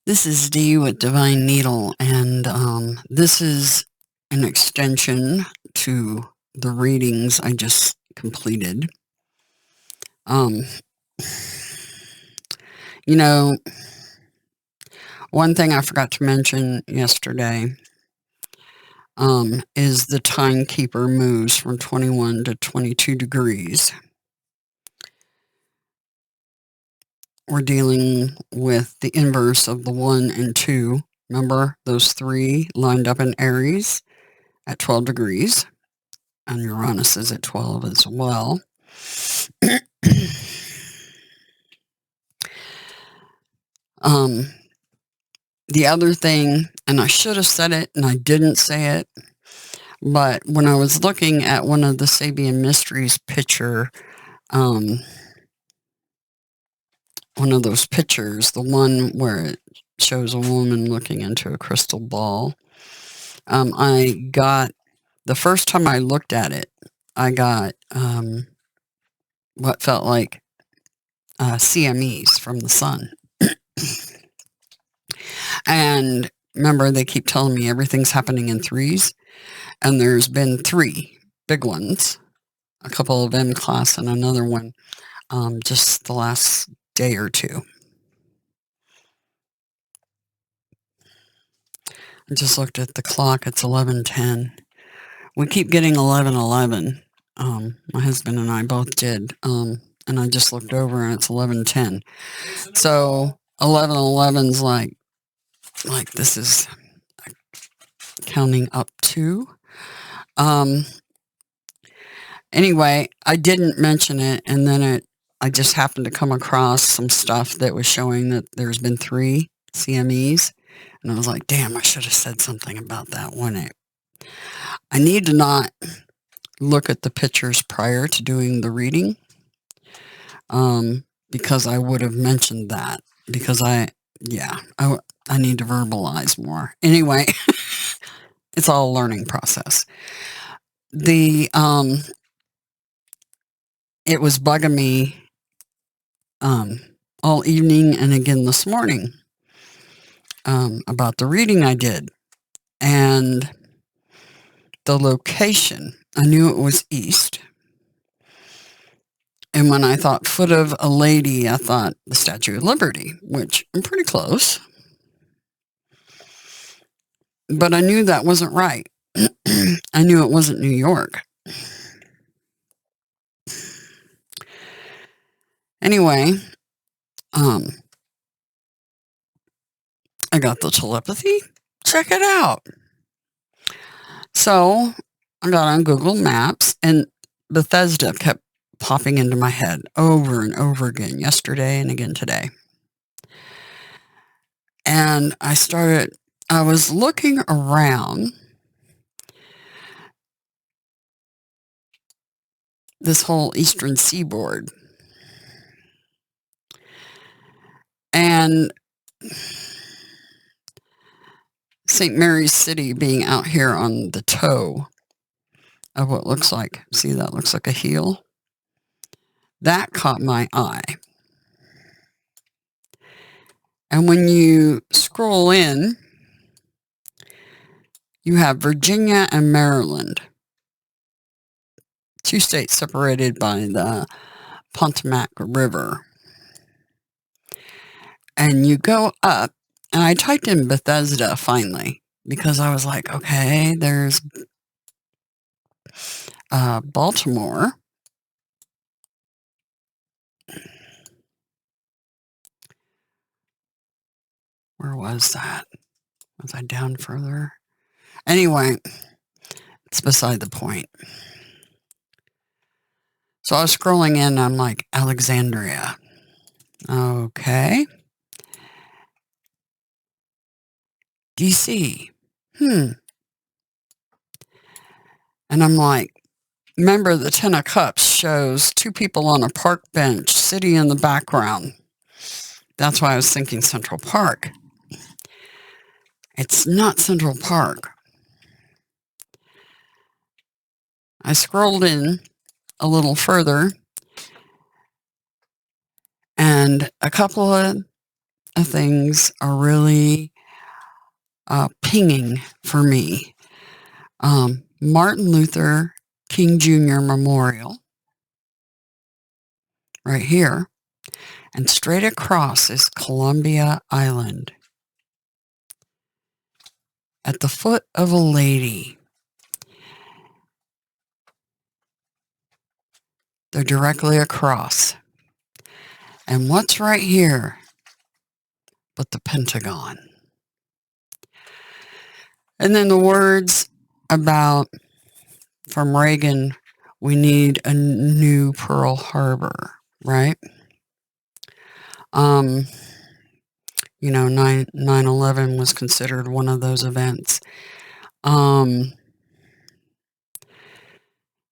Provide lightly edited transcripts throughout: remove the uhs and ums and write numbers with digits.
This is Dee with Divine Needle, and this is an extension to the readings I just completed. Um, you know, one thing I forgot to mention yesterday is the timekeeper moves from 21 to 22 degrees. We're dealing with the inverse of the 1 and 2. Remember those 3 lined up in Aries at 12 degrees, and Uranus is at 12 as well. The other thing, and I should have said it and I didn't say it, but when I was looking at one of the Sabian Mysteries picture, one of those pictures, the one where it shows a woman looking into a crystal ball, I got, the first time I looked at it, I got what felt like CMEs from the sun. And remember, they keep telling me everything's happening in threes, and there's been 3 big ones, a couple of M class and another one just the last day or 2. I just looked at the clock. It's 11:10. We keep getting 11:11. My husband and I both did. And I just looked over and it's 11:10. So 11:11's like this is counting up to. Anyway, I didn't mention it, and then I just happened to come across some stuff that was showing that there's been 3 CMEs, and I was like, damn, I should have said something about that one. I need to not look at the pictures prior to doing the reading, because I would have mentioned that, because I need to verbalize more. Anyway, it's all a learning process. It was bugging me all evening and again this morning about the reading I did. And the location, I knew it was east. And when I thought foot of a lady, I thought the Statue of Liberty, which I'm pretty close. But I knew that wasn't right. I knew it wasn't New York. Anyway, I got the telepathy. Check it out. So I got on Google Maps, and Bethesda kept popping into my head over and over again, yesterday and again today. And I was looking around this whole eastern seaboard, and St. Mary's City being out here on the toe of what looks like, see, that looks like a heel. That caught my eye. And when you scroll in, you have Virginia and Maryland, 2 states separated by the Potomac River. And you go up, and I typed in Bethesda finally, because I was like, okay, there's Baltimore. Where was that? Was I down further? Anyway, it's beside the point. So I was scrolling in, and I'm like, Alexandria. Okay. DC. And I'm like, remember the 10 of Cups shows 2 people on a park bench, city in the background. That's why I was thinking Central Park. It's not Central Park. I scrolled in a little further, and a couple of of things are really pinging for me. Martin Luther King Jr. Memorial, right here, and straight across is Columbia Island. At the foot of a lady. They're directly across. And what's right here but the Pentagon? And then the words about, from Reagan, we need a new Pearl Harbor, right? You know, 9/11 was considered one of those events.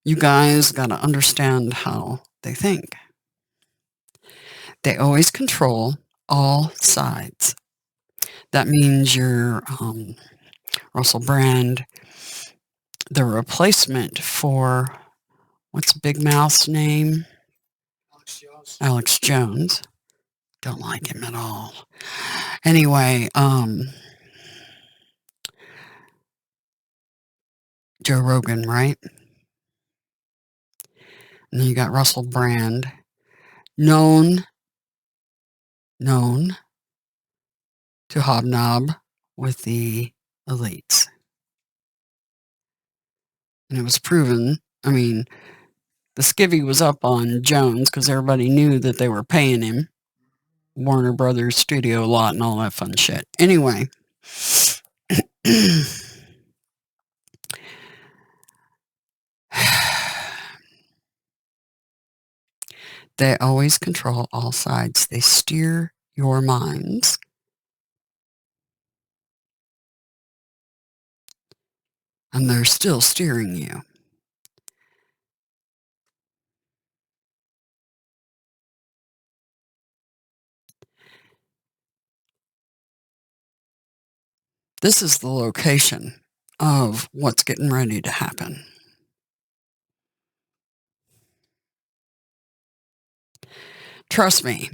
You guys got to understand how they think. They always control all sides. That means your Russell Brand, the replacement for, what's Big Mouth's name? Alex Jones. Don't like him at all. Anyway, Joe Rogan, right? And then you got Russell Brand, known to hobnob with the elites. And it was proven, I mean, the skivvy was up on Jones because everybody knew that they were paying him. Warner Brothers studio lot and all that fun shit. Anyway, they always control all sides. They steer your minds. And they're still steering you. This is the location of what's getting ready to happen. Trust me.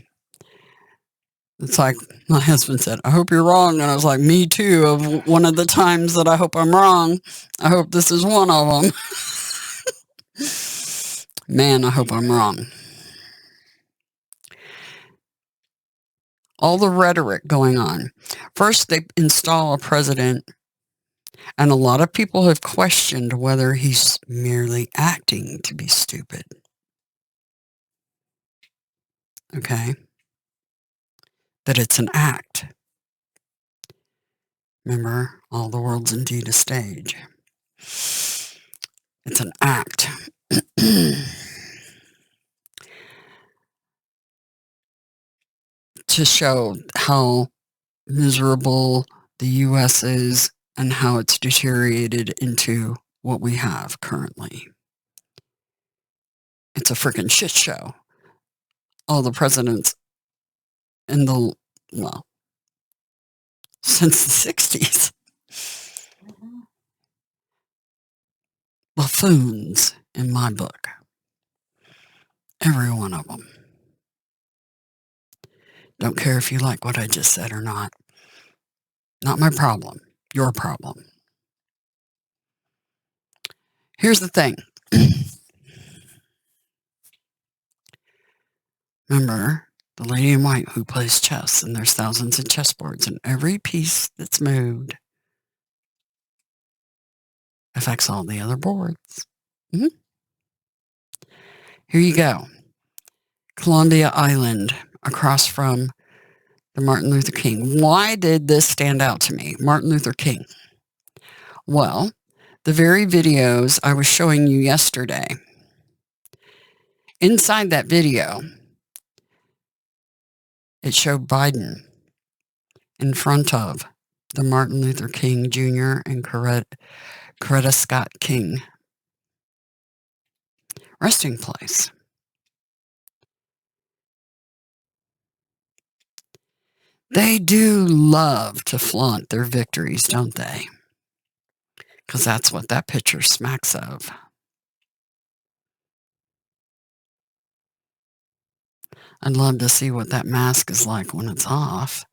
It's like my husband said, I hope you're wrong. And I was like, me too, of one of the times that I hope I'm wrong. I hope this is one of them. Man, I hope I'm wrong. All the rhetoric going on. First, they install a president, and a lot of people have questioned whether he's merely acting to be stupid. Okay? That it's an act. Remember, all the world's indeed a stage. It's an act. To show how miserable the U.S. is and how it's deteriorated into what we have currently. It's a freaking shit show. All the presidents in the, well, since the 60s. Buffoons in my book. Every one of them. Don't care if you like what I just said or not. Not my problem. Your problem. Here's the thing. Remember, the lady in white who plays chess, and there's thousands of chessboards, and every piece that's moved affects all the other boards. Mm-hmm. Here you go. Columbia Island, across from the Martin Luther King. Why did this stand out to me? Martin Luther King. Well, the very videos I was showing you yesterday, inside that video, it showed Biden in front of the Martin Luther King Jr. and Coretta Scott King resting place. They do love to flaunt their victories, don't they? Because that's what that picture smacks of. I'd love to see what that mask is like when it's off.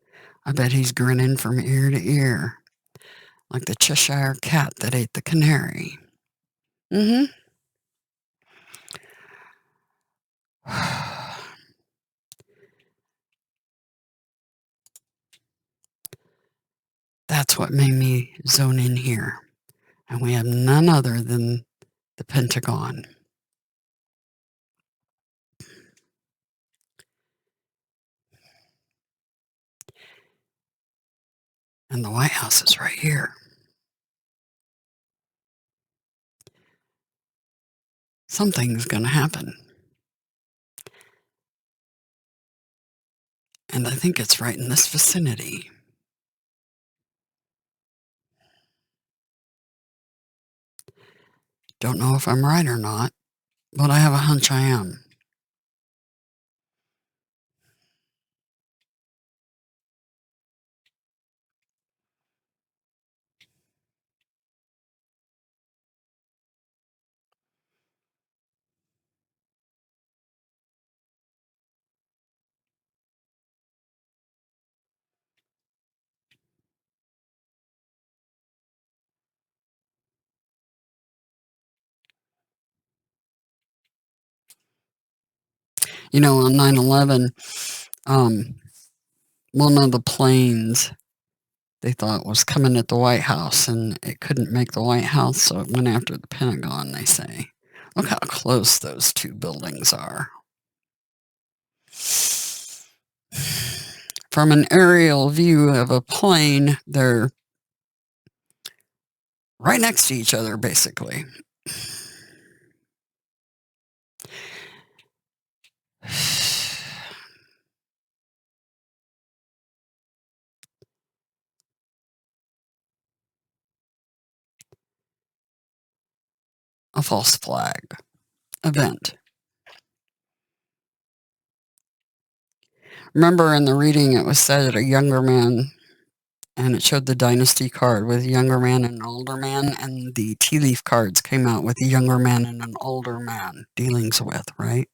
I bet he's grinning from ear to ear, like the Cheshire cat that ate the canary. Mm-hmm. That's what made me zone in here. And we have none other than the Pentagon. And the White House is right here. Something's going to happen. And I think it's right in this vicinity. Don't know if I'm right or not, but I have a hunch I am. You know, on 9/11, one of the planes they thought was coming at the White House, and it couldn't make the White House, so it went after the Pentagon, they say. Look how close those two buildings are. From an aerial view of a plane, they're right next to each other, basically. A false flag event. Remember in the reading it was said that a younger man, and it showed the dynasty card with a younger man and an older man, and the tea leaf cards came out with a younger man and an older man dealings with, right?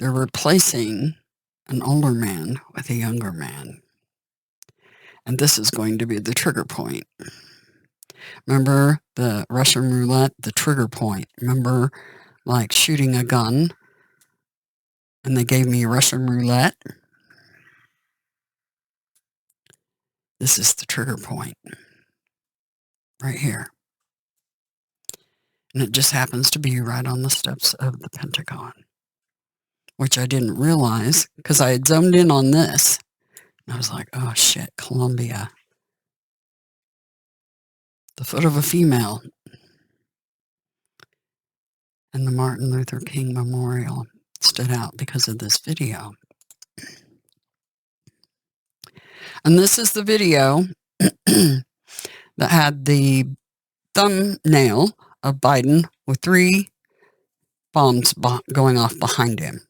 They're replacing an older man with a younger man. And this is going to be the trigger point. Remember the Russian roulette, the trigger point? Remember, like, shooting a gun and they gave me Russian roulette? This is the trigger point right here. And it just happens to be right on the steps of the Pentagon, which I didn't realize because I had zoomed in on this. And I was like, oh shit, Columbia. The foot of a female. And the Martin Luther King Memorial stood out because of this video. And this is the video that had the thumbnail of Biden with 3 bombs going off behind him.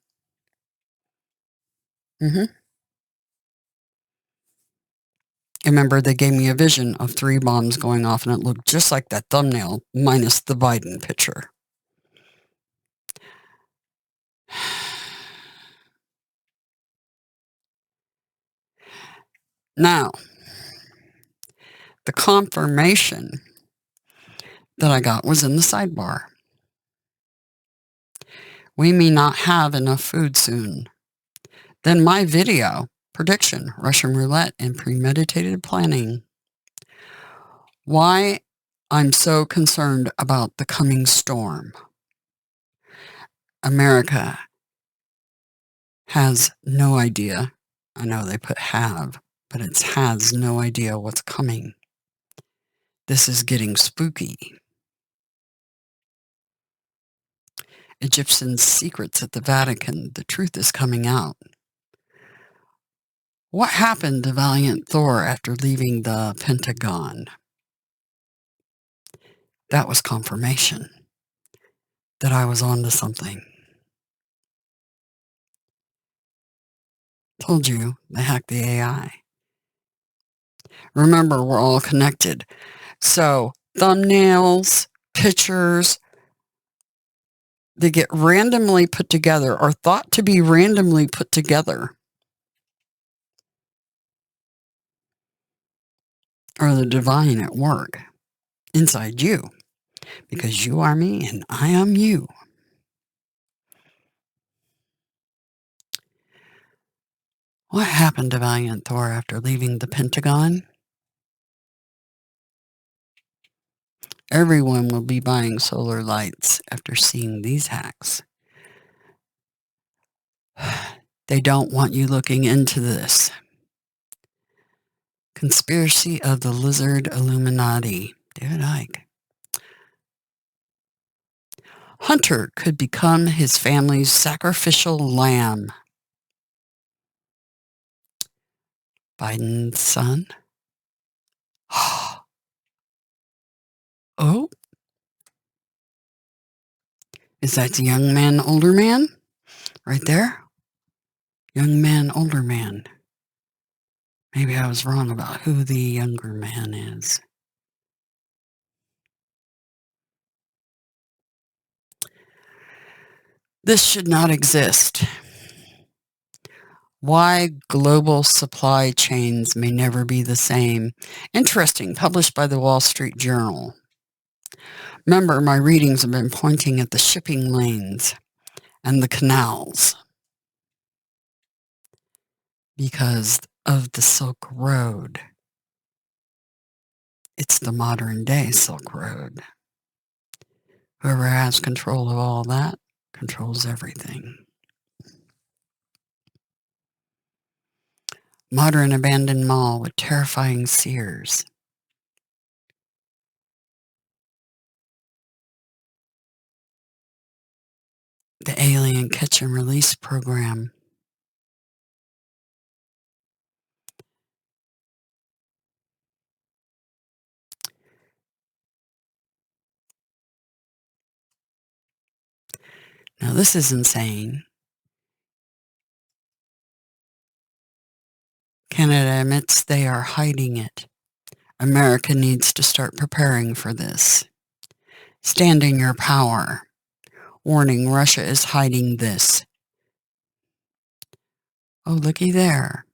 Remember, they gave me a vision of 3 bombs going off, and it looked just like that thumbnail, minus the Biden picture. Now, the confirmation that I got was in the sidebar. We may not have enough food soon. Then my video, prediction, Russian roulette and premeditated planning. Why I'm so concerned about the coming storm. America has no idea. I know they put have, but it has no idea what's coming. This is getting spooky. Egyptian secrets at the Vatican. The truth is coming out. What happened to valiant Thor after leaving the Pentagon? That was confirmation that I was onto something. Told you, they hacked the AI. Remember, we're all connected. So, thumbnails, pictures, They get randomly put together or thought to be randomly put together, or the divine at work inside you, because you are me and I am you. What happened to Valiant Thor after leaving the Pentagon? Everyone will be buying solar lights after seeing these hacks. They don't want you looking into this. Conspiracy of the Lizard Illuminati. David Icke. Hunter could become his family's sacrificial lamb. Biden's son. Oh, is that the young man, older man? Right there? Young man, older man. Maybe I was wrong about who the younger man is. This should not exist. Why global supply chains may never be the same. Interesting, published by the Wall Street Journal. Remember, my readings have been pointing at the shipping lanes and the canals because of the Silk Road. It's the modern day Silk Road. Whoever has control of all that controls everything. Modern abandoned mall with terrifying Sears. The alien catch and release program. Now this is insane. Canada admits they are hiding it. America needs to start preparing for this. Stand in your power. Warning, Russia is hiding this. Oh, looky there.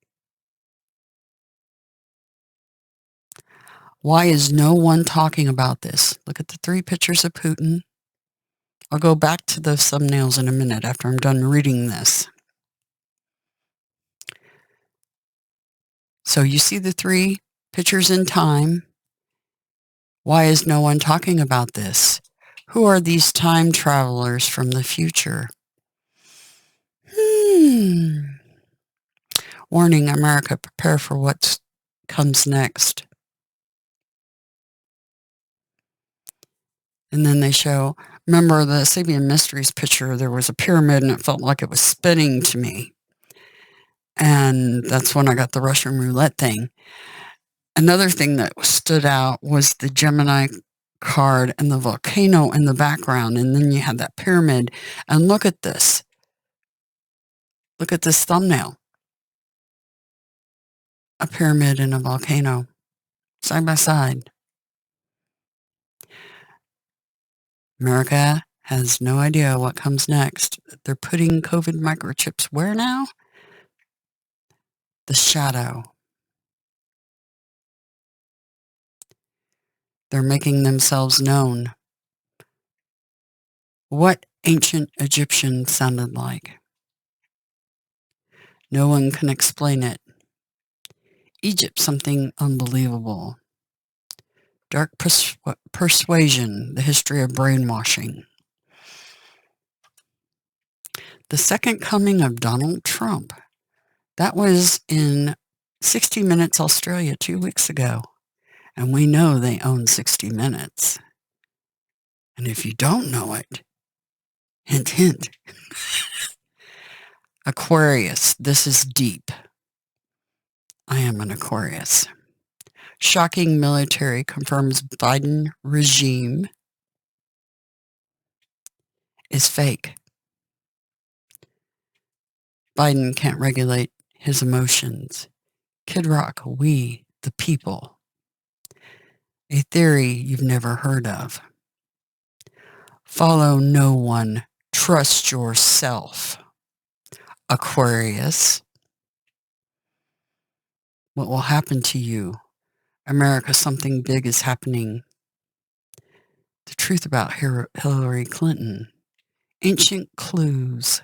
Why is no one talking about this? Look at the 3 pictures of Putin. I'll go back to those thumbnails in a minute after I'm done reading this. So you see the 3 pictures in time. Why is no one talking about this? Who are these time travelers from the future? Warning, America, prepare for what comes next. And then they show, remember the Sabian Mysteries picture, there was a pyramid and it felt like it was spinning to me. And that's when I got the Russian roulette thing. Another thing that stood out was the Gemini card and the volcano in the background. And then you had that pyramid. And look at this. Look at this thumbnail. A pyramid and a volcano, side by side. America has no idea what comes next. They're putting COVID microchips where now? The shadow. They're making themselves known. What ancient Egyptian sounded like? No one can explain it. Egypt, something unbelievable. Dark persuasion, the history of brainwashing. The second coming of Donald Trump. That was in 60 Minutes Australia 2 weeks ago. And we know they own 60 Minutes. And if you don't know it, hint, hint. Aquarius, this is deep. I am an Aquarius. Shocking military confirms Biden regime is fake. Biden can't regulate his emotions. Kid Rock, we, the people. A theory you've never heard of. Follow no one. Trust yourself. Aquarius. What will happen to you? America, something big is happening. The truth about Hillary Clinton. Ancient clues.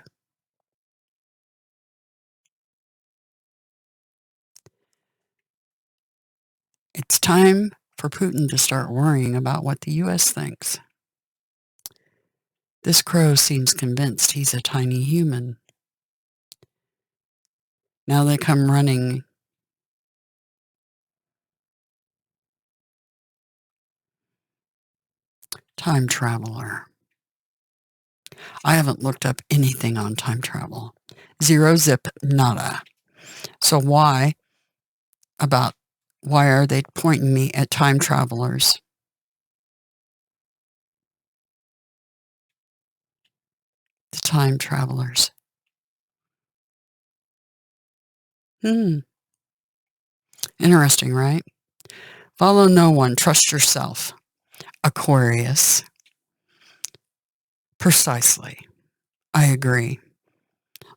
It's time for Putin to start worrying about what the U.S. thinks. This crow seems convinced he's a tiny human. Now they come running. Time traveler. I haven't looked up anything on time travel. Zero zip nada. So why are they pointing me at time travelers? The time travelers. Interesting, right? Follow no one. Trust yourself. Aquarius. Precisely. I agree.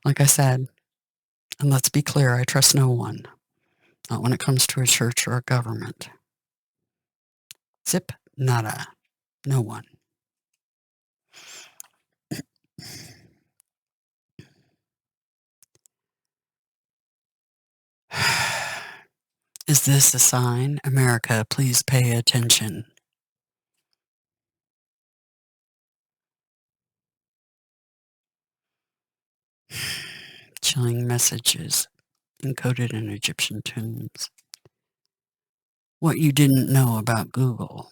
Like I said, and let's be clear, I trust no one. Not when it comes to a church or a government. Zip nada. No one. Is this a sign? America, please pay attention. Chilling messages encoded in Egyptian tombs. What you didn't know about Google.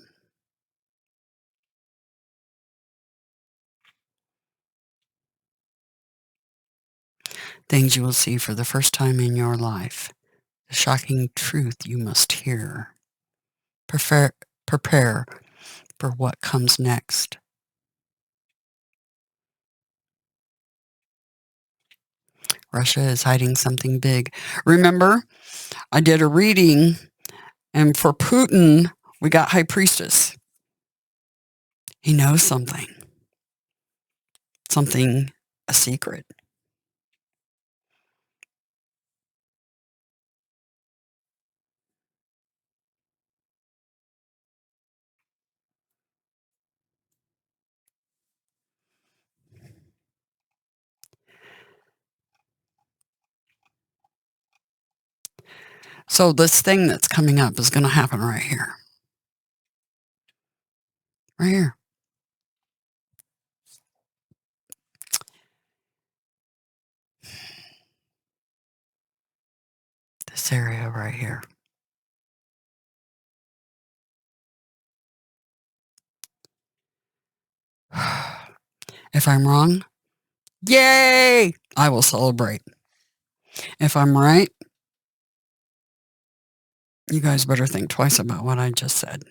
Things you will see for the first time in your life. The shocking truth you must hear. Prepare for what comes next. Russia is hiding something big. Remember, I did a reading, and for Putin, we got High Priestess. He knows something. Something, a secret. So this thing that's coming up is going to happen right here. Right here. This area right here. If I'm wrong, yay! I will celebrate. If I'm right, you guys better think twice about what I just said.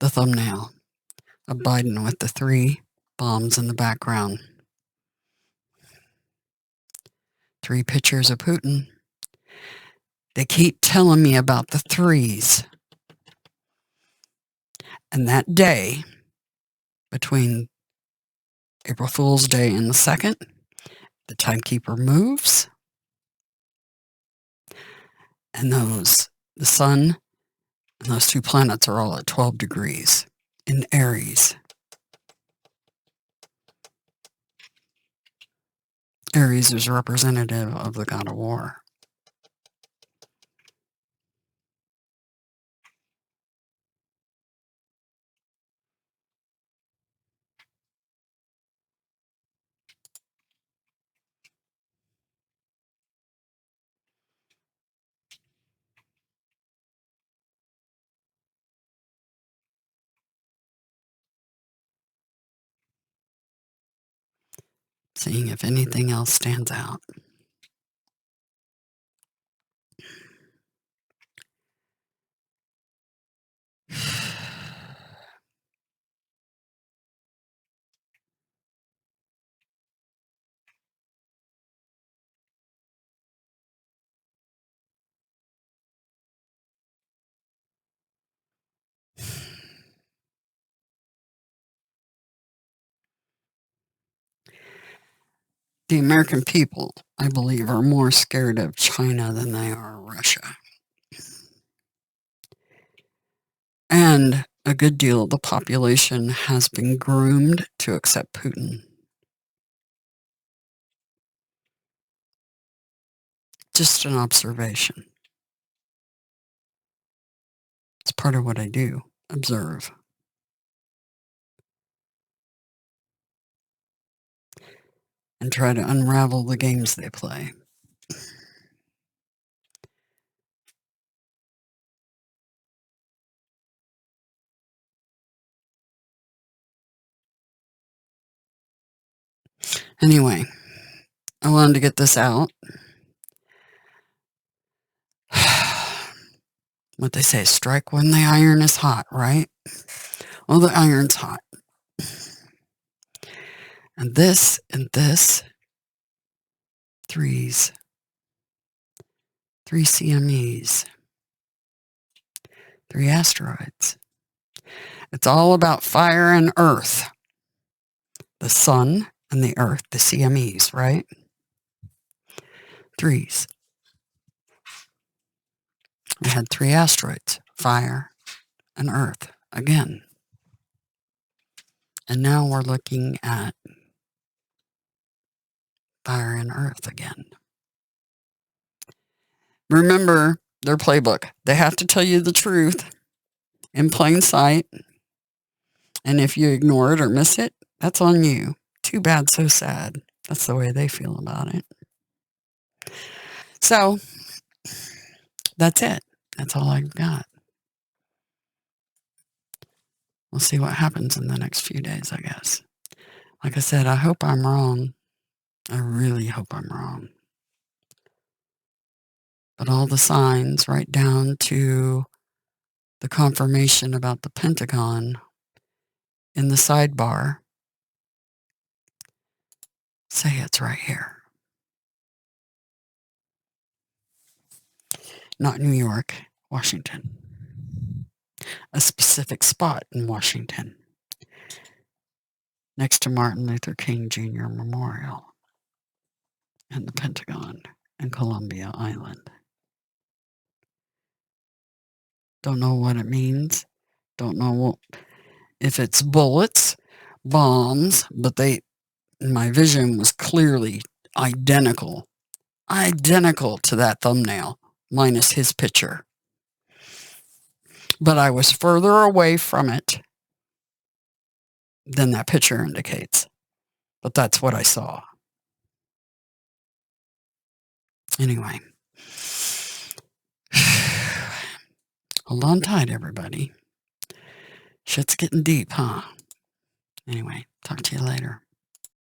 The thumbnail of Biden with the 3 bombs in the background. 3 pictures of Putin. They keep telling me about the 3s. And that day, between April Fool's Day and the 2nd, the timekeeper moves. And the sun and those 2 planets are all at 12 degrees in Aries. Aries is representative of the god of war. Seeing if anything else stands out. the American people, I believe, are more scared of China than they are Russia. And a good deal of the population has been groomed to accept Putin. Just an observation. It's part of what I do, observe. And try to unravel the games they play. Anyway, I wanted to get this out. What they say, strike when the iron is hot, right? Well, the iron's hot. And this, threes. 3 CMEs. 3 asteroids. It's all about fire and earth. The sun and the earth, the CMEs, right? Threes. We had 3 asteroids, fire and earth again. And now we're looking at fire and earth again. Remember their playbook. They have to tell you the truth in plain sight. And if you ignore it or miss it, that's on you. Too bad, so sad. That's the way they feel about it. So that's it. That's all I've got. We'll see what happens in the next few days, I guess. Like I said, I hope I'm wrong. I really hope I'm wrong. But all the signs, right down to the confirmation about the Pentagon in the sidebar, say it's right here. Not New York, Washington. A specific spot in Washington, next to Martin Luther King Jr. Memorial and the Pentagon and Columbia Island. Don't know what it means. Don't know if it's bullets, bombs, but my vision was clearly identical to that thumbnail, minus his picture. But I was further away from it than that picture indicates. But that's what I saw. Anyway. Hold on tight, everybody. Shit's getting deep, huh? Anyway, talk to you later.